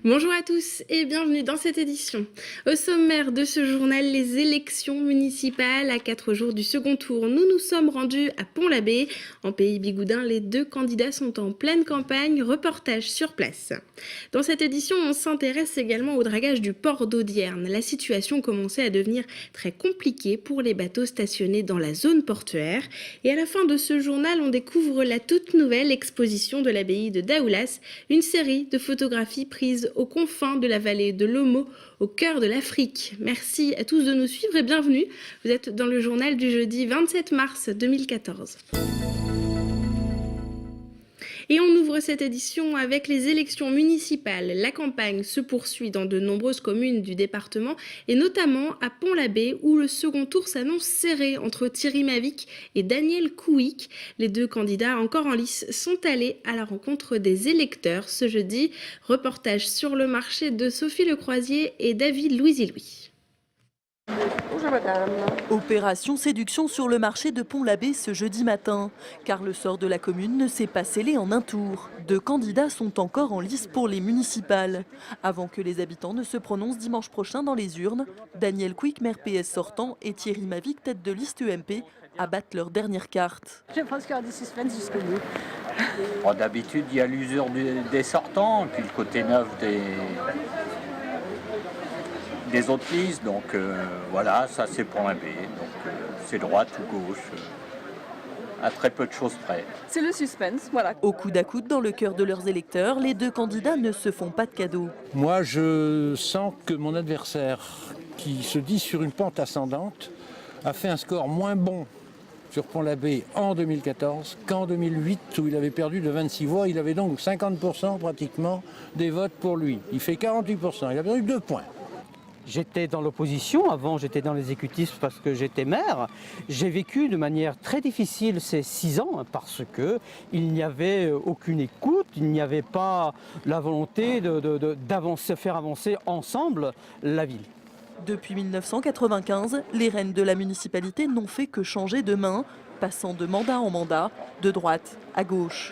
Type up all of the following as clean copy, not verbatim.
Bonjour à tous et bienvenue dans cette édition. Au sommaire de ce journal, les élections municipales à 4 jours du second tour. Nous nous sommes rendus à Pont-l'Abbé. En Pays Bigoudin, les deux candidats sont en pleine campagne. Reportage sur place. Dans cette édition, on s'intéresse également au dragage du port d'Audierne. La situation commençait à devenir très compliquée pour les bateaux stationnés dans la zone portuaire. Et à la fin de ce journal, on découvre la toute nouvelle exposition de l'abbaye de Daoulas, une série de photographies prises aux confins de la vallée de l'Omo, au cœur de l'Afrique. Merci à tous de nous suivre et bienvenue. Vous êtes dans le journal du jeudi 27 mars 2014. Et on ouvre cette édition avec les élections municipales. La campagne se poursuit dans de nombreuses communes du département et notamment à Pont-l'Abbé où le second tour s'annonce serré entre Thierry Mavic et Daniel Kouik. Les deux candidats encore en lice sont allés à la rencontre des électeurs ce jeudi. Reportage sur le marché de Sophie Lecroisier et David Louisy-Louis. Bonjour madame. Opération séduction sur le marché de Pont-l'Abbé ce jeudi matin, car le sort de la commune ne s'est pas scellé en un tour. Deux candidats sont encore en lice pour les municipales. Avant que les habitants ne se prononcent dimanche prochain dans les urnes, Daniel Kouik, maire PS sortant, et Thierry Mavic, tête de liste UMP, abattent leur dernière carte. Je pense qu'il y aura du suspense jusqu'au bout. Bon, d'habitude, il y a l'usure des sortants, puis le côté neuf des autres listes, donc voilà, ça c'est Pont-l'Abbé, donc c'est droite ou gauche, à très peu de choses près. C'est le suspense, voilà. Au coude à coude dans le cœur de leurs électeurs, les deux candidats ne se font pas de cadeaux. Moi, je sens que mon adversaire, qui se dit sur une pente ascendante, a fait un score moins bon sur Pont-l'Abbé en 2014 qu'en 2008 où il avait perdu de 26 voix. Il avait donc 50% pratiquement des votes pour lui. Il fait 48%, il a perdu 2 points. J'étais dans l'opposition, avant j'étais dans l'exécutif parce que j'étais maire. J'ai vécu de manière très difficile ces 6 ans parce qu'il n'y avait aucune écoute, il n'y avait pas la volonté d'avancer, faire avancer ensemble la ville. Depuis 1995, les rênes de la municipalité n'ont fait que changer de main, passant de mandat en mandat, de droite à gauche.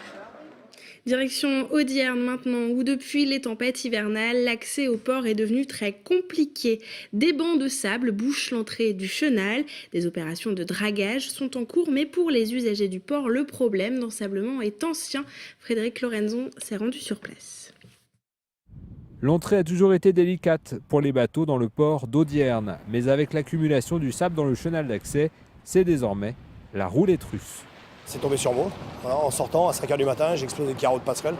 Direction Audierne maintenant, où depuis les tempêtes hivernales, l'accès au port est devenu très compliqué. Des bancs de sable bouchent l'entrée du chenal. Des opérations de dragage sont en cours, mais pour les usagers du port, le problème d'ensablement est ancien. Frédéric Lorenzon s'est rendu sur place. L'entrée a toujours été délicate pour les bateaux dans le port d'Audierne, mais avec l'accumulation du sable dans le chenal d'accès, c'est désormais la roulette russe. C'est tombé sur moi. Voilà, en sortant à 5h du matin, j'ai explosé des carreaux de passerelle.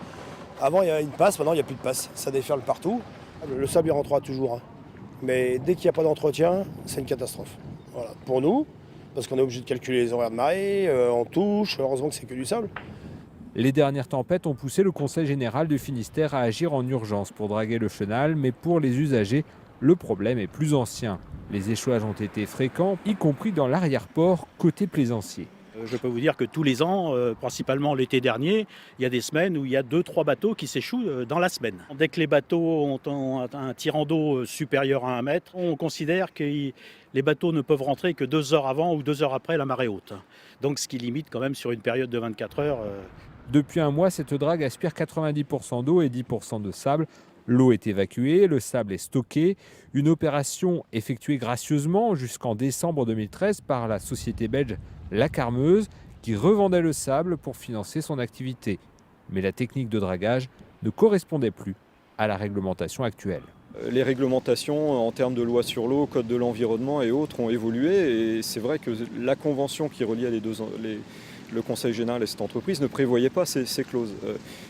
Avant, il y avait une passe, maintenant, il n'y a plus de passe. Ça déferle partout. Le sable, il rentrera toujours. Hein. Mais dès qu'il n'y a pas d'entretien, c'est une catastrophe. Voilà. Pour nous, parce qu'on est obligé de calculer les horaires de marée, on touche, heureusement que c'est que du sable. Les dernières tempêtes ont poussé le Conseil général du Finistère à agir en urgence pour draguer le chenal, mais pour les usagers, le problème est plus ancien. Les échouages ont été fréquents, y compris dans l'arrière-port côté plaisancier. Je peux vous dire que tous les ans, principalement l'été dernier, il y a des semaines où il y a 2-3 bateaux qui s'échouent dans la semaine. Dès que les bateaux ont un tirant d'eau supérieur à 1 mètre, on considère que les bateaux ne peuvent rentrer que 2 heures avant ou 2 heures après la marée haute. Donc ce qui limite quand même sur une période de 24 heures. Depuis un mois, cette drague aspire 90% d'eau et 10% de sable. L'eau est évacuée, le sable est stocké. Une opération effectuée gracieusement jusqu'en décembre 2013 par la société belge La Carmeuse, qui revendait le sable pour financer son activité. Mais la technique de dragage ne correspondait plus à la réglementation actuelle. Les réglementations en termes de loi sur l'eau, code de l'environnement et autres ont évolué. Et c'est vrai que la convention qui reliait le Conseil général et cette entreprise ne prévoyait pas ces clauses.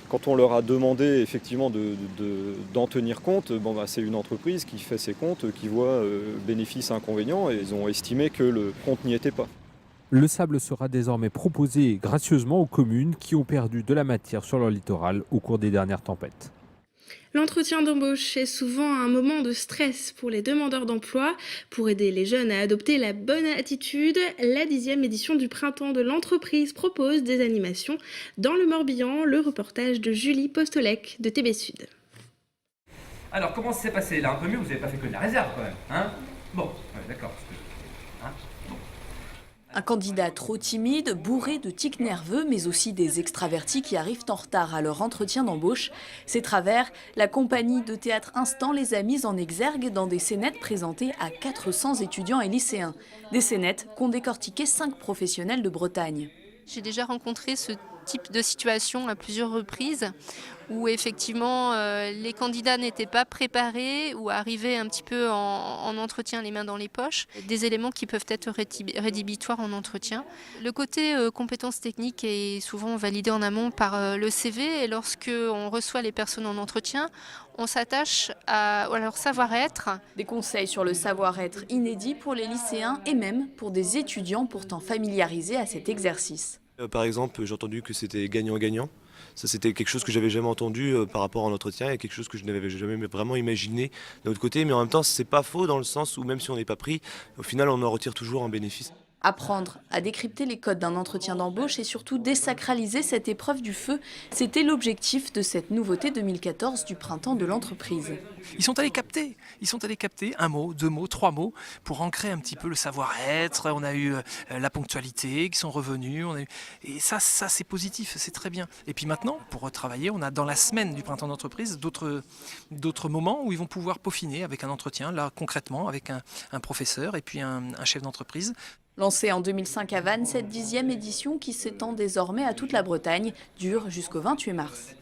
Quand on leur a demandé effectivement d'en tenir compte, c'est une entreprise qui fait ses comptes, qui voit bénéfices et inconvénients, et ils ont estimé que le compte n'y était pas. Le sable sera désormais proposé gracieusement aux communes qui ont perdu de la matière sur leur littoral au cours des dernières tempêtes. L'entretien d'embauche est souvent un moment de stress pour les demandeurs d'emploi. Pour aider les jeunes à adopter la bonne attitude, la 10e édition du Printemps de l'entreprise propose des animations. Dans le Morbihan, le reportage de Julie Postolek de TB Sud. Alors comment ça s'est passé là? Un peu mieux, vous n'avez pas fait que de la réserve quand même, hein? Bon, d'accord. Un candidat trop timide, bourré de tics nerveux, mais aussi des extravertis qui arrivent en retard à leur entretien d'embauche. Ces travers, la compagnie de théâtre Instant les a mis en exergue dans des scénettes présentées à 400 étudiants et lycéens. Des scénettes qu'ont décortiqué 5 professionnels de Bretagne. J'ai déjà rencontré ce type de situation à plusieurs reprises où effectivement les candidats n'étaient pas préparés ou arrivaient un petit peu en entretien les mains dans les poches, des éléments qui peuvent être rédhibitoires en entretien. Le côté compétences techniques est souvent validé en amont par le CV et lorsque on reçoit les personnes en entretien, on s'attache à leur savoir-être. Des conseils sur le savoir-être inédits pour les lycéens et même pour des étudiants pourtant familiarisés à cet exercice. Par exemple, j'ai entendu que c'était gagnant-gagnant. Ça, c'était quelque chose que j'avais jamais entendu par rapport à l'entretien et quelque chose que je n'avais jamais vraiment imaginé d'un autre côté. Mais en même temps, c'est pas faux dans le sens où même si on n'est pas pris, au final, on en retire toujours un bénéfice. Apprendre à décrypter les codes d'un entretien d'embauche et surtout désacraliser cette épreuve du feu, c'était l'objectif de cette nouveauté 2014 du printemps de l'entreprise. Ils sont allés capter un mot, 2 mots, 3 mots pour ancrer un petit peu le savoir-être. On a eu la ponctualité qui sont revenus. Et ça c'est positif, c'est très bien. Et puis maintenant, pour retravailler, on a dans la semaine du printemps d'entreprise d'autres moments où ils vont pouvoir peaufiner avec un entretien, là concrètement, avec un professeur et puis un chef d'entreprise. Lancée en 2005 à Vannes, cette 10e édition qui s'étend désormais à toute la Bretagne dure jusqu'au 28 mars.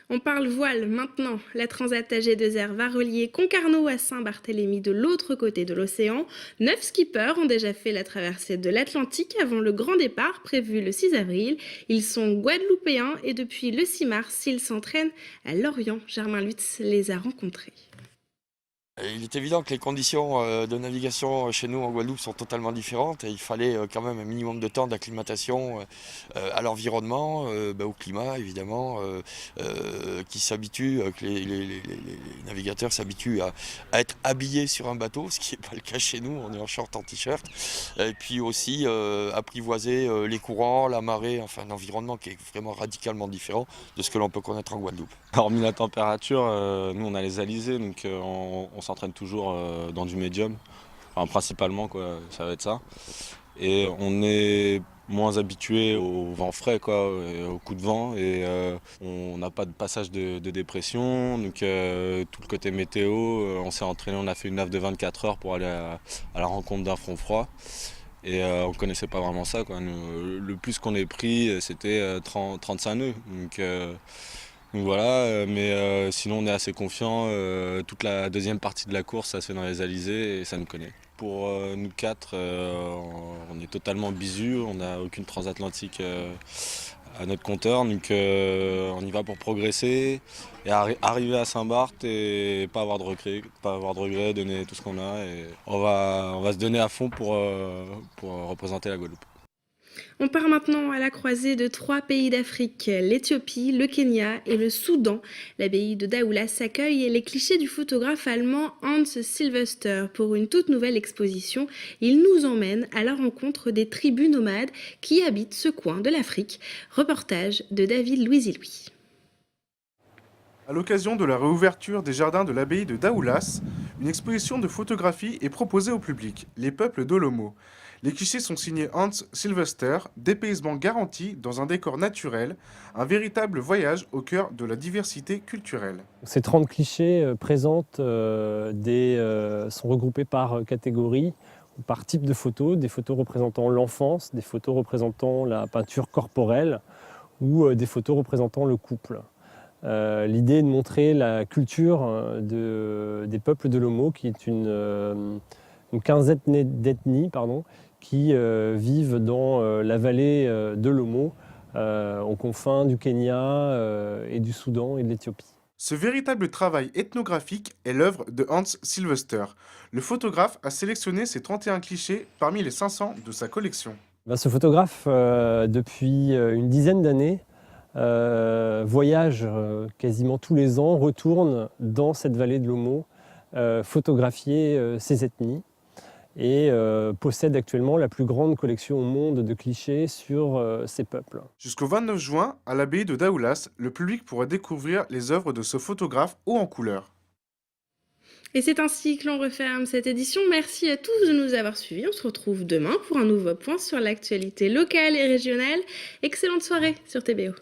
On parle voile maintenant. La Transat AG2R va relier Concarneau à Saint-Barthélemy de l'autre côté de l'océan. 9 skippers ont déjà fait la traversée de l'Atlantique avant le grand départ prévu le 6 avril. Ils sont guadeloupéens et depuis le 6 mars, ils s'entraînent à Lorient. Germain Lutz les a rencontrés. Il est évident que les conditions de navigation chez nous en Guadeloupe sont totalement différentes et il fallait quand même un minimum de temps d'acclimatation à l'environnement, au climat évidemment, qui s'habitue, que les navigateurs s'habituent à être habillés sur un bateau, ce qui n'est pas le cas chez nous, on est en short, en t-shirt, et puis aussi apprivoiser les courants, la marée, enfin un environnement qui est vraiment radicalement différent de ce que l'on peut connaître en Guadeloupe. Hormis la température, nous on a les alizés, donc on s'entraîne toujours dans du médium, enfin, principalement quoi, ça va être ça. Et on est moins habitué au vent frais, quoi, au coup de vent, et on n'a pas de passage de dépression, donc tout le côté météo, on s'est entraîné, on a fait une nave de 24 heures pour aller à la rencontre d'un front froid. Et on ne connaissait pas vraiment ça, quoi. Nous, le plus qu'on ait pris, c'était 35 nœuds. Donc voilà, mais sinon on est assez confiant. Toute la deuxième partie de la course, ça se fait dans les alizés et ça nous connaît. Pour nous 4, on est totalement bisu, on n'a aucune transatlantique à notre compteur, donc on y va pour progresser et arriver à Saint-Barth et pas avoir de regrets, donner tout ce qu'on a. Et on va se donner à fond pour représenter la Guadeloupe. On part maintenant à la croisée de 3 pays d'Afrique, l'Éthiopie, le Kenya et le Soudan. L'abbaye de Daoulas accueille les clichés du photographe allemand Hans Silvester pour une toute nouvelle exposition. Il nous emmène à la rencontre des tribus nomades qui habitent ce coin de l'Afrique. Reportage de David Louis-Louis. À l'occasion de la réouverture des jardins de l'abbaye de Daoulas, une exposition de photographie est proposée au public, les peuples d'Olomo. Les clichés sont signés Hans Silvester, dépaysement garanti dans un décor naturel, un véritable voyage au cœur de la diversité culturelle. Ces 30 clichés sont regroupés par catégorie, par type de photos, des photos représentant l'enfance, des photos représentant la peinture corporelle ou des photos représentant le couple. L'idée est de montrer la culture des peuples de l'Omo, qui est une quinzaine d'ethnies, qui vivent dans la vallée de l'Omo, aux confins du Kenya et du Soudan et de l'Éthiopie. Ce véritable travail ethnographique est l'œuvre de Hans Silvester. Le photographe a sélectionné ces 31 clichés parmi les 500 de sa collection. Ce photographe, depuis une dizaine d'années, voyage quasiment tous les ans, retourne dans cette vallée de l'Omo, photographier ces ethnies, et possède actuellement la plus grande collection au monde de clichés sur ces peuples. Jusqu'au 29 juin, à l'abbaye de Daoulas, le public pourra découvrir les œuvres de ce photographe haut en couleur. Et c'est ainsi que l'on referme cette édition. Merci à tous de nous avoir suivis. On se retrouve demain pour un nouveau point sur l'actualité locale et régionale. Excellente soirée sur TBO.